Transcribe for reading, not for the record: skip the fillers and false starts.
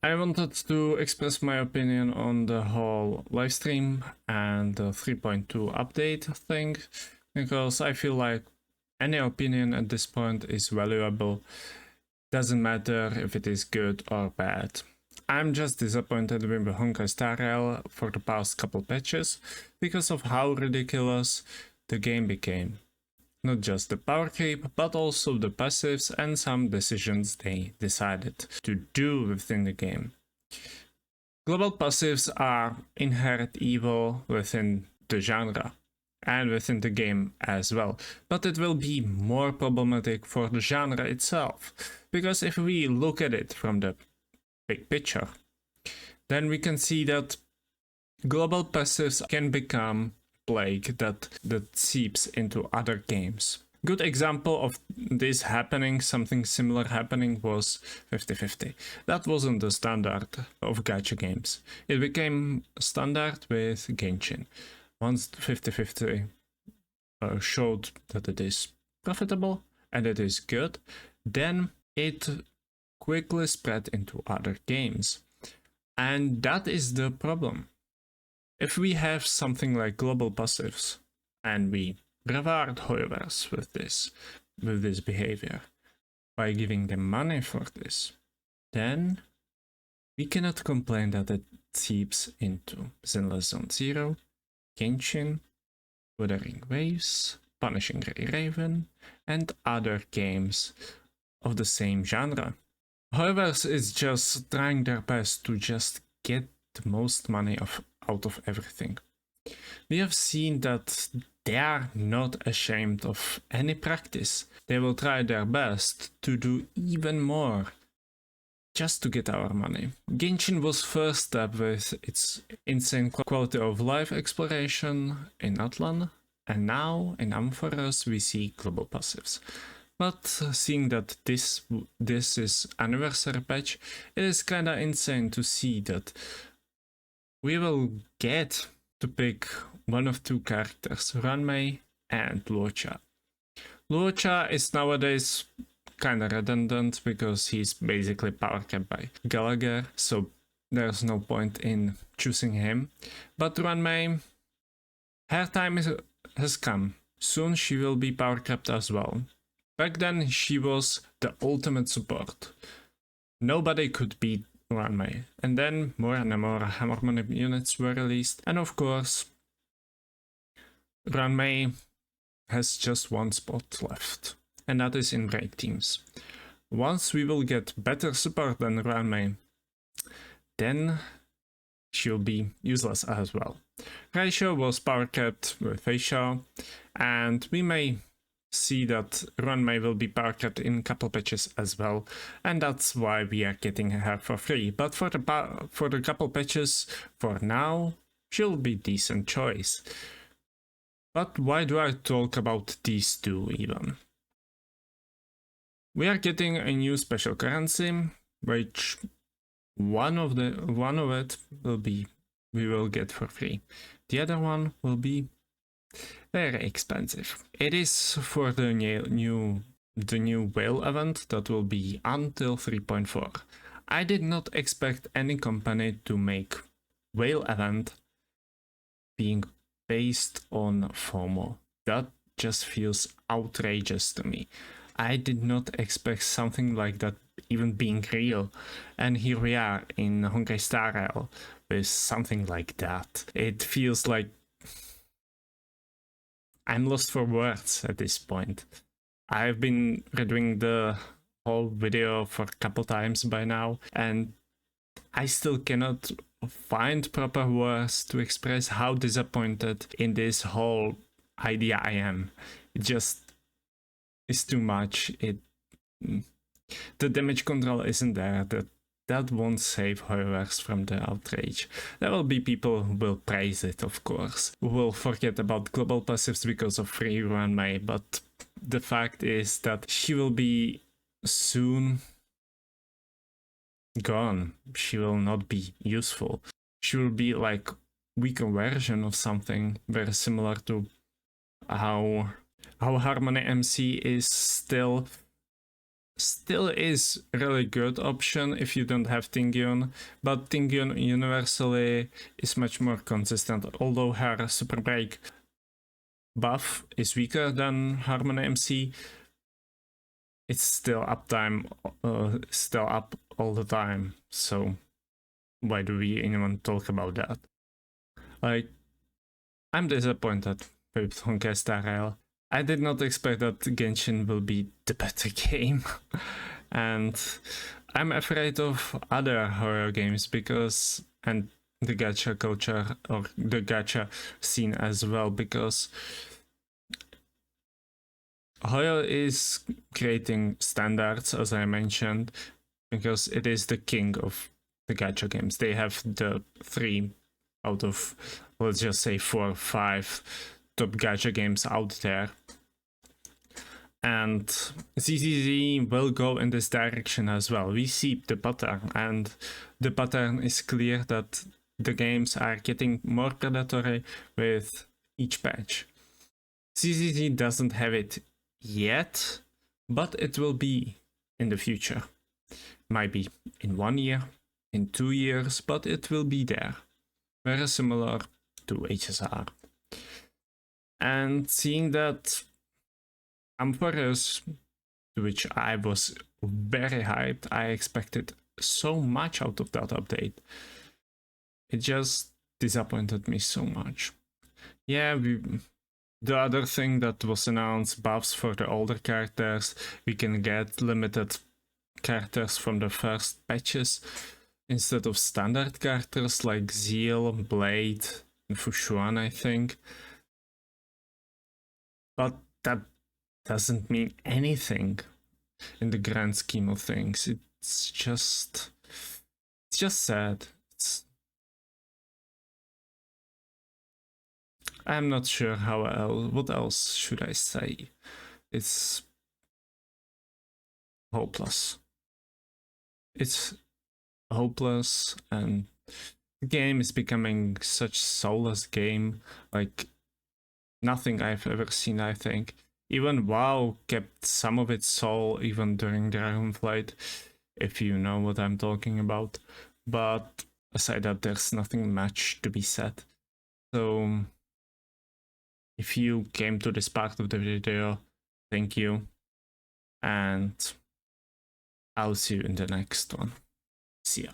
I wanted to express my opinion on the whole livestream and the 3.2 update thing, because I feel like any opinion at this point is valuable. Doesn't matter if it is good or bad. I'm just disappointed with the Honkai Star Rail for the past couple patches because of how ridiculous the game became. Not just the power creep, but also the passives and some decisions they decided to do within the game. Global passives are inherent evil within the genre and within the game as well, but it will be more problematic for the genre itself, because if we look at it from the big picture, then we can see that global passives can become plague that seeps into other games. Good example of this happening, something similar happening, was 50/50. That wasn't the standard of gacha games. It became standard with Genshin. Once 50/50 showed that it is profitable and it is good, then it quickly spread into other games. And that is the problem. If we have something like global passives and we reward hoyoverse with this behavior by giving them money for this, then we cannot complain that it seeps into Zenless Zone Zero, Genshin, Wuthering Waves, Punishing Grey Raven, and other games of the same genre. Hoyoverse is just trying their best to just get the most money out of everything. We have seen that they are not ashamed of any practice. They will try their best to do even more just to get our money. Genshin was first step with its insane quality of life exploration in Atlan, and now in Amphoros we see global passives. But seeing that this is anniversary patch, it is kinda insane to see that we will get to pick one of two characters, Ranmei and Luocha. Luocha is nowadays kinda redundant because he's basically power capped by Gallagher, so there's no point in choosing him. But Ranmei, her time has come. Soon she will be power capped as well. Back then she was the ultimate support. Nobody could beat Ranmei. And then more and more Hammerman units were released, and of course Ranmei has just one spot left, and that is in break teams. Once we will get better support than Ranmei, then she'll be useless as well. Raisho was power capped with Feisha, and we may see that Ranmei will be power capped in a couple patches as well, and that's why we are getting her for free. But for the couple patches, for now, she'll be decent choice. But why do I talk about these two even? We are getting a new special currency, which one of it we will get for free. The other one will be very expensive. It is for the new whale event that will be until 3.4. I did not expect any company to make whale event being based on FOMO. That just feels outrageous to me. I did not expect something like that even being real, and here we are in Honkai Star Rail with something like that. It feels like I'm lost for words at this point. I've been redoing the whole video for a couple times by now, and I still cannot find proper words to express how disappointed in this whole idea I am. It just is too much. The damage control isn't there. That won't save hoyoverse from the outrage. There will be people who will praise it, of course, who will forget about global passives because of free Ranmei, but the fact is that she will be soon gone. She will not be useful. She will be like weaker version of something very similar to how Harmony MC is still still is a really good option if you don't have Tingyun, but Tingyun universally is much more consistent, although her super break buff is weaker than Harmony MC. It's still still up all the time, so why do we even talk about that? Like, I'm disappointed with Honkai Star Rail. I did not expect that Genshin will be the better game. And I'm afraid of other horror games because, and the gacha culture or the gacha scene as well, because Hoyo is creating standards, as I mentioned, because it is the king of the gacha games. They have the 3 out of, let's just say, 4 or 5 top gacha games out there. And ZZZ will go in this direction as well. We see the pattern, and the pattern is clear that the games are getting more predatory with each patch. ZZZ doesn't have it yet, but it will be in the future. Might be in 1 year, in 2 years, but it will be there. Very similar to HSR. And seeing that Ampharos, to which I was very hyped, I expected so much out of that update. It just disappointed me so much. Yeah, the other thing that was announced, buffs for the older characters, we can get limited characters from the first patches instead of standard characters like Zeal, Blade, and Fushuan, I think. But that doesn't mean anything in the grand scheme of things. It's just sad. I'm not sure what else should I say. It's hopeless. It's hopeless, and the game is becoming such soulless game, like nothing I've ever seen, I think. Even WoW kept some of its soul even during Dragonflight, if you know what I'm talking about. But aside that, there's nothing much to be said. So if you came to this part of the video, thank you. And I'll see you in the next one. See ya.